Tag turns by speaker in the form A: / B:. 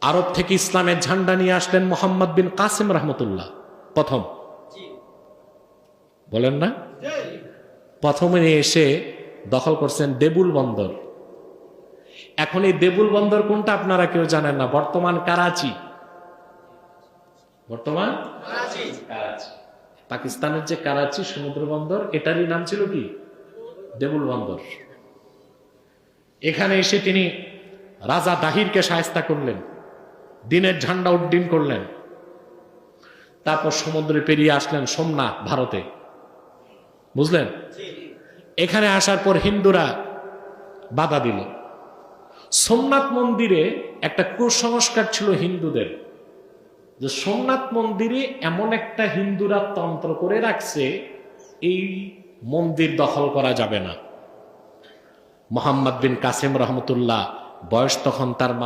A: আরব থেকে ইসলামের ঝান্ডা নিয়ে আসলেন মোহাম্মদ বিন কাসিম রহমতুল্লাহ প্রথম, বলেন না? প্রথমে এসে দখল করছেন দেবুল বন্দর। এখন এই দেবুল বন্দর কোনটা আপনারা কেউ জানেন না, বর্তমান করাচি। বর্তমান করাচি। পাকিস্তানের যে করাচি সমুদ্র বন্দর, এটারই নাম ছিল কি? দেবুল বন্দর। এখানে এসে তিনি রাজা দাহিরকে শায়েস্তা করলেন, দিনের ঝান্ডা উড্ডীন করলেন। তারপর সমুদ্রে পেরিয়ে আসলেন সোমনাথ, ভারতে, বুঝলেন? এখানে আসার পর হিন্দুরা বাধা দিল। সোমনাথ মন্দিরে একটা কুসংস্কার ছিল হিন্দুদের, যে সোমনাথ মন্দিরে এমন একটা হিন্দুরা তন্ত্র করে রাখছে, এই মন্দির দখল করা যাবে না। মোহাম্মদ বিন কাসিম রহমতুল্লাহ বয়স তখন তার